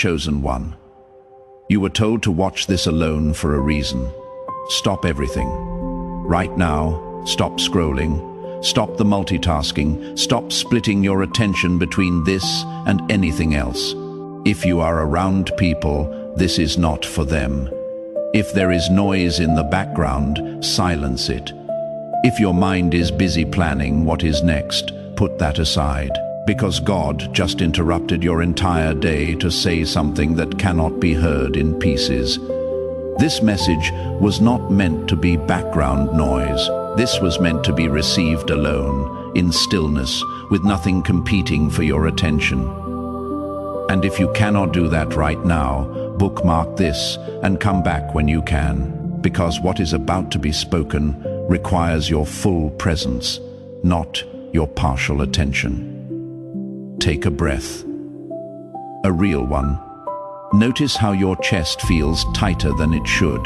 Chosen one. You were told to watch this alone for a reason. Stop everything. Right now, stop scrolling. Stop the multitasking. Stop splitting your attention between this and anything else. If you are around people, this is not for them. If there is noise in the background, silence it. If your mind is busy planning what is next, put that aside. Because God just interrupted your entire day to say something that cannot be heard in pieces. This message was not meant to be background noise. This was meant to be received alone, in stillness, with nothing competing for your attention. And if you cannot do that right now, bookmark this and come back when you can, because what is about to be spoken requires your full presence, not your partial attention. Take a breath. A real one. Notice how your chest feels tighter than it should.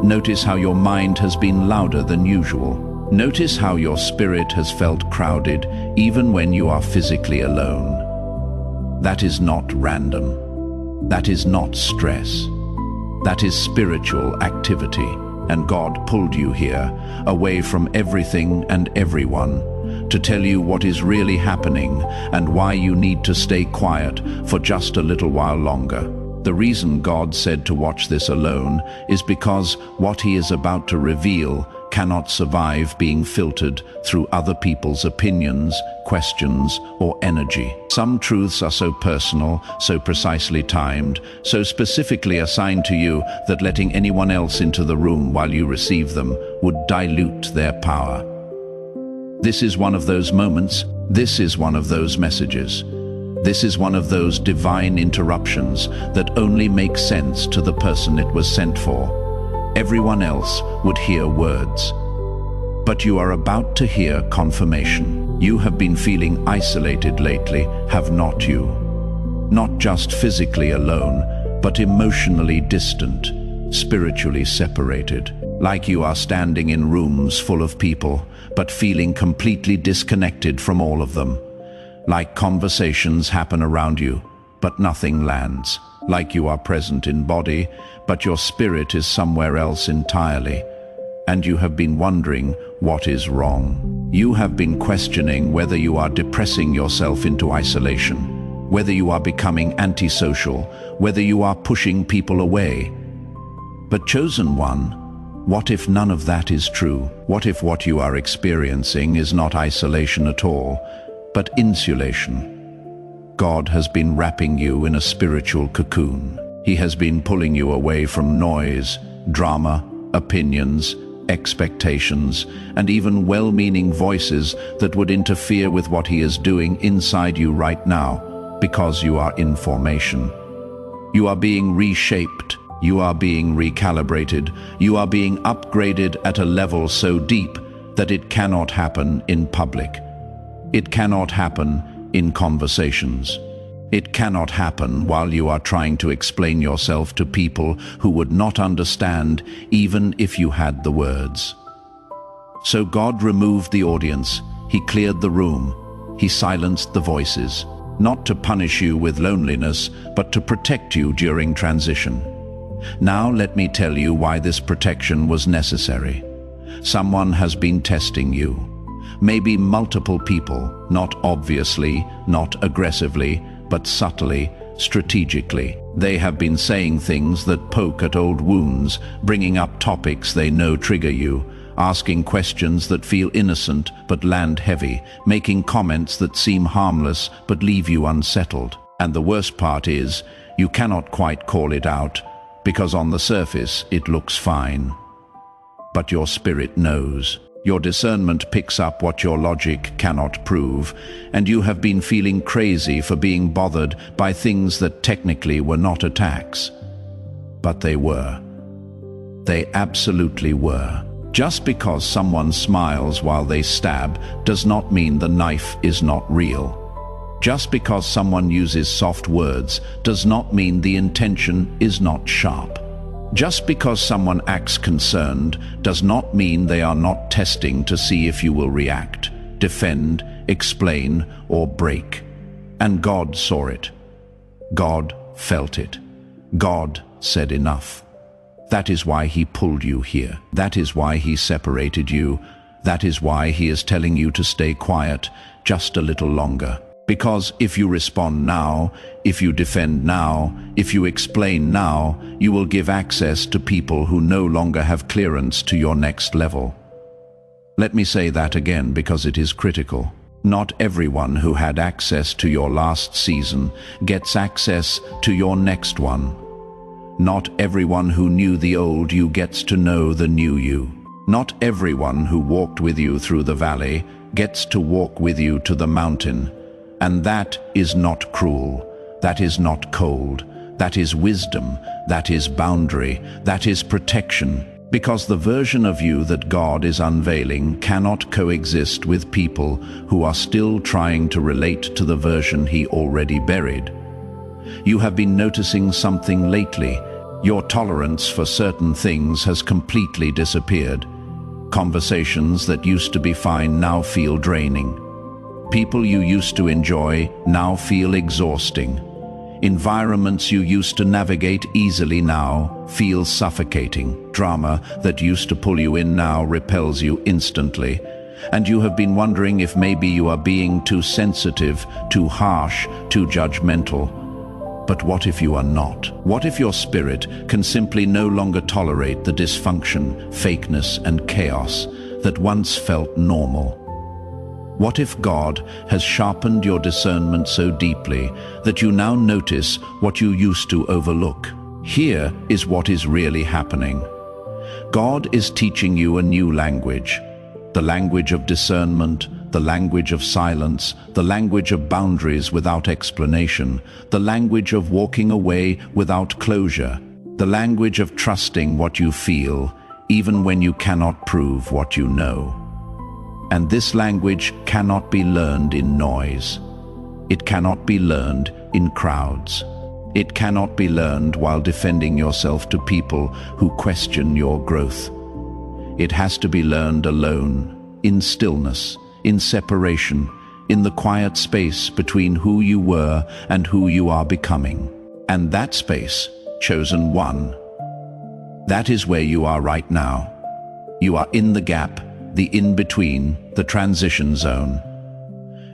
Notice how your mind has been louder than usual. Notice how your spirit has felt crowded even when you are physically alone. That is not random. That is not stress. That is spiritual activity. And God pulled you here, away from everything and everyone, to tell you what is really happening and why you need to stay quiet for just a little while longer. The reason God said to watch this alone is because what He is about to reveal cannot survive being filtered through other people's opinions, questions, or energy. Some truths are so personal, so precisely timed, so specifically assigned to you that letting anyone else into the room while you receive them would dilute their power. This is one of those moments. This is one of those messages. This is one of those divine interruptions that only make sense to the person it was sent for. Everyone else would hear words. But you are about to hear confirmation. You have been feeling isolated lately, have not you? Not just physically alone, but emotionally distant, spiritually separated. Like you are standing in rooms full of people, but feeling completely disconnected from all of them. Like conversations happen around you, but nothing lands. Like you are present in body, but your spirit is somewhere else entirely. And you have been wondering what is wrong. You have been questioning whether you are depressing yourself into isolation, whether you are becoming antisocial, whether you are pushing people away. But chosen one, what if none of that is true? What if what you are experiencing is not isolation at all, but insulation? God has been wrapping you in a spiritual cocoon. He has been pulling you away from noise, drama, opinions, expectations, and even well-meaning voices that would interfere with what He is doing inside you right now, because you are in formation. You are being reshaped. You are being recalibrated. You are being upgraded at a level so deep that it cannot happen in public. It cannot happen in conversations. It cannot happen while you are trying to explain yourself to people who would not understand even if you had the words. So God removed the audience. He cleared the room. He silenced the voices, not to punish you with loneliness, but to protect you during transition. Now let me tell you why this protection was necessary. Someone has been testing you. Maybe multiple people, not obviously, not aggressively, but subtly, strategically. They have been saying things that poke at old wounds, bringing up topics they know trigger you, asking questions that feel innocent but land heavy, making comments that seem harmless but leave you unsettled. And the worst part is, you cannot quite call it out, because on the surface it looks fine. But your spirit knows. Your discernment picks up what your logic cannot prove, and you have been feeling crazy for being bothered by things that technically were not attacks. But they were. They absolutely were. Just because someone smiles while they stab does not mean the knife is not real. Just because someone uses soft words does not mean the intention is not sharp. Just because someone acts concerned does not mean they are not testing to see if you will react, defend, explain, or break. And God saw it. God felt it. God said enough. That is why he pulled you here. That is why he separated you. That is why he is telling you to stay quiet just a little longer. Because if you respond now, if you defend now, if you explain now, you will give access to people who no longer have clearance to your next level. Let me say that again because it is critical. Not everyone who had access to your last season gets access to your next one. Not everyone who knew the old you gets to know the new you. Not everyone who walked with you through the valley gets to walk with you to the mountain. And that is not cruel, that is not cold, that is wisdom, that is boundary, that is protection. Because the version of you that God is unveiling cannot coexist with people who are still trying to relate to the version he already buried. You have been noticing something lately. Your tolerance for certain things has completely disappeared. Conversations that used to be fine now feel draining. People you used to enjoy now feel exhausting. Environments you used to navigate easily now feel suffocating. Drama that used to pull you in now repels you instantly. And you have been wondering if maybe you are being too sensitive, too harsh, too judgmental. But what if you are not? What if your spirit can simply no longer tolerate the dysfunction, fakeness, and chaos that once felt normal? What if God has sharpened your discernment so deeply that you now notice what you used to overlook? Here is what is really happening. God is teaching you a new language, the language of discernment, the language of silence, the language of boundaries without explanation, the language of walking away without closure, the language of trusting what you feel, even when you cannot prove what you know. And this language cannot be learned in noise. It cannot be learned in crowds. It cannot be learned while defending yourself to people who question your growth. It has to be learned alone, in stillness, in separation, in the quiet space between who you were and who you are becoming. And that space, chosen one, that is where you are right now. You are in the gap, the in-between, the transition zone.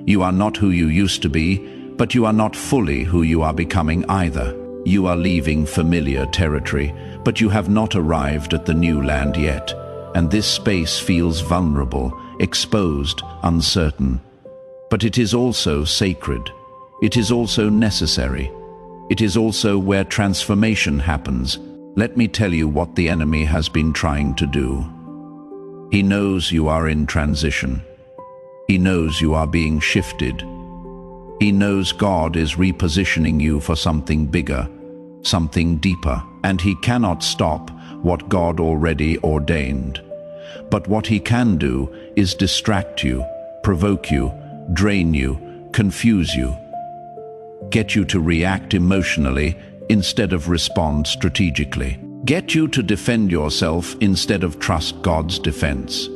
You are not who you used to be, but you are not fully who you are becoming either. You are leaving familiar territory, but you have not arrived at the new land yet. And this space feels vulnerable, exposed, uncertain. But it is also sacred. It is also necessary. It is also where transformation happens. Let me tell you what the enemy has been trying to do. He knows you are in transition. He knows you are being shifted. He knows God is repositioning you for something bigger, something deeper, and he cannot stop what God already ordained. But what he can do is distract you, provoke you, drain you, confuse you, get you to react emotionally instead of respond strategically. Get you to defend yourself instead of trust God's defense.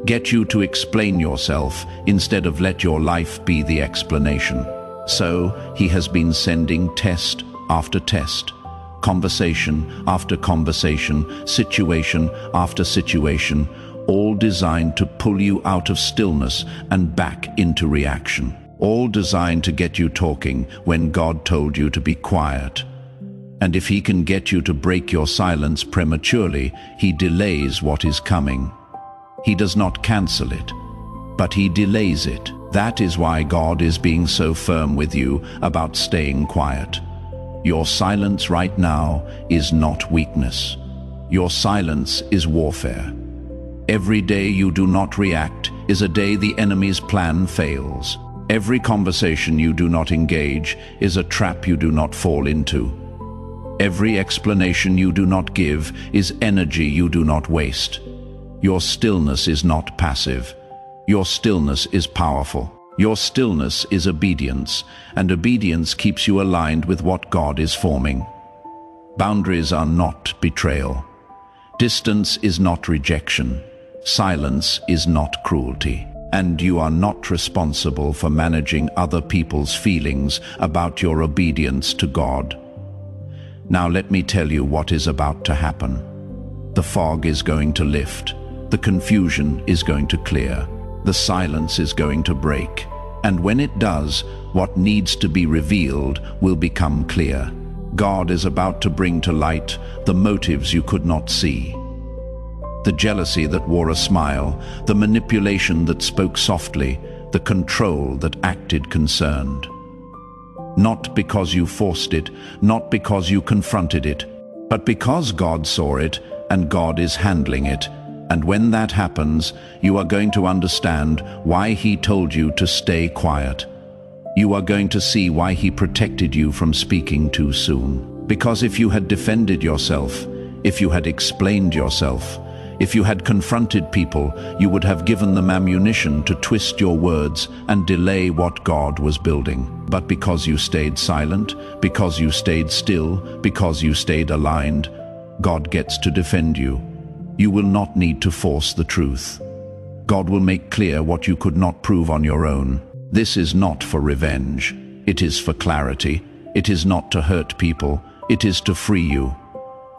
Get you to explain yourself instead of let your life be the explanation. So he has been sending test after test, conversation after conversation, situation after situation, all designed to pull you out of stillness and back into reaction. All designed to get you talking when God told you to be quiet. And if he can get you to break your silence prematurely, he delays what is coming. He does not cancel it, but he delays it. That is why God is being so firm with you about staying quiet. Your silence right now is not weakness. Your silence is warfare. Every day you do not react is a day the enemy's plan fails. Every conversation you do not engage is a trap you do not fall into. Every explanation you do not give is energy you do not waste. Your stillness is not passive. Your stillness is powerful. Your stillness is obedience, and obedience keeps you aligned with what God is forming. Boundaries are not betrayal. Distance is not rejection. Silence is not cruelty. And you are not responsible for managing other people's feelings about your obedience to God. Now let me tell you what is about to happen. The fog is going to lift. The confusion is going to clear. The silence is going to break. And when it does, what needs to be revealed will become clear. God is about to bring to light the motives you could not see. The jealousy that wore a smile, the manipulation that spoke softly, the control that acted concerned. Not because you forced it, not because you confronted it, but because God saw it and God is handling it. And when that happens, you are going to understand why He told you to stay quiet. You are going to see why He protected you from speaking too soon. Because if you had defended yourself, if you had explained yourself, if you had confronted people, you would have given them ammunition to twist your words and delay what God was building. But because you stayed silent, because you stayed still, because you stayed aligned, God gets to defend you. You will not need to force the truth. God will make clear what you could not prove on your own. This is not for revenge. It is for clarity. It is not to hurt people. It is to free you.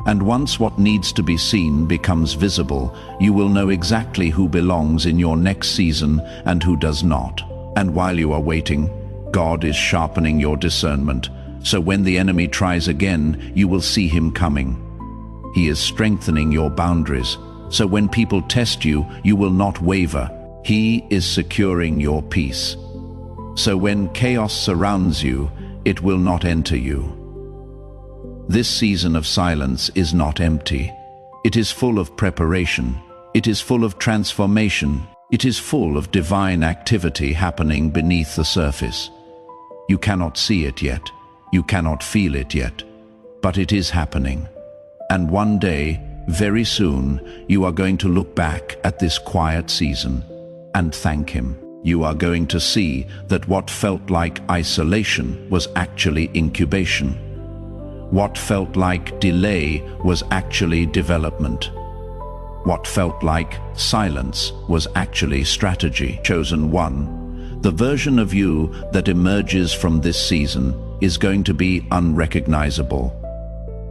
And once what needs to be seen becomes visible, you will know exactly who belongs in your next season and who does not. And while you are waiting, God is sharpening your discernment, so when the enemy tries again, you will see him coming. He is strengthening your boundaries, so when people test you, you will not waver. He is securing your peace. So when chaos surrounds you, it will not enter you. This season of silence is not empty. It is full of preparation. It is full of transformation. It is full of divine activity happening beneath the surface. You cannot see it yet. You cannot feel it yet. But it is happening. And one day, very soon, you are going to look back at this quiet season and thank Him. You are going to see that what felt like isolation was actually incubation. What felt like delay was actually development. What felt like silence was actually strategy. Chosen one, the version of you that emerges from this season is going to be unrecognizable.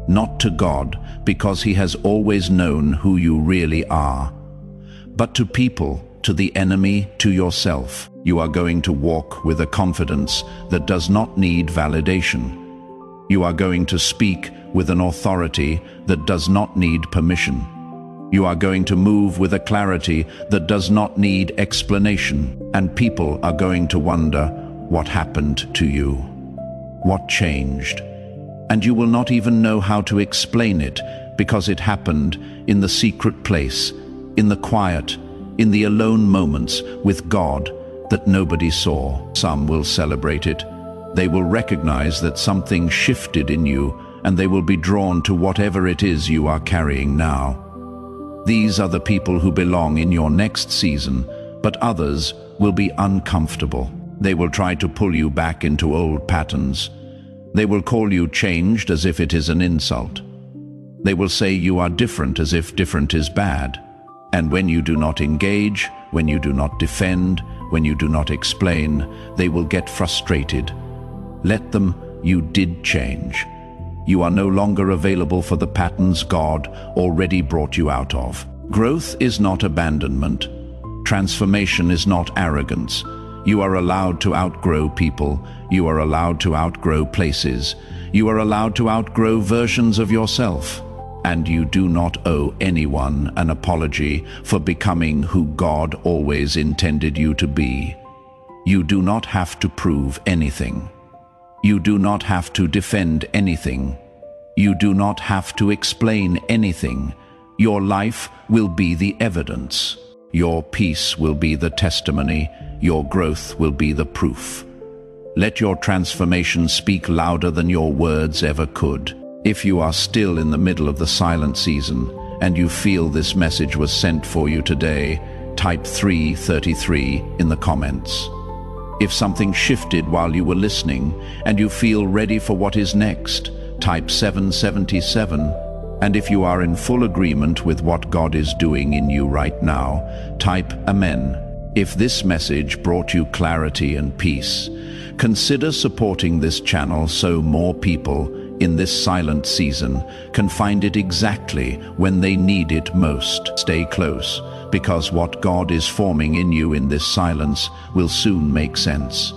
Not to God, because He has always known who you really are, but to people, to the enemy, to yourself. You are going to walk with a confidence that does not need validation. You are going to speak with an authority that does not need permission. You are going to move with a clarity that does not need explanation. And people are going to wonder, what happened to you? What changed? And you will not even know how to explain it, because it happened in the secret place, in the quiet, in the alone moments with God that nobody saw. Some will celebrate it. They will recognize that something shifted in you, and they will be drawn to whatever it is you are carrying now. These are the people who belong in your next season, but others will be uncomfortable. They will try to pull you back into old patterns. They will call you changed as if it is an insult. They will say you are different as if different is bad. And when you do not engage, when you do not defend, when you do not explain, they will get frustrated. Let them, you did change. You are no longer available for the patterns God already brought you out of. Growth is not abandonment. Transformation is not arrogance. You are allowed to outgrow people. You are allowed to outgrow places. You are allowed to outgrow versions of yourself. And you do not owe anyone an apology for becoming who God always intended you to be. You do not have to prove anything. You do not have to defend anything. You do not have to explain anything. Your life will be the evidence. Your peace will be the testimony. Your growth will be the proof. Let your transformation speak louder than your words ever could. If you are still in the middle of the silent season and you feel this message was sent for you today, type 333 in the comments. If something shifted while you were listening and you feel ready for what is next, type 777. And if you are in full agreement with what God is doing in you right now, type Amen. If this message brought you clarity and peace, consider supporting this channel so more people in this silent season can find it exactly when they need it most. Stay close, because what God is forming in you in this silence will soon make sense.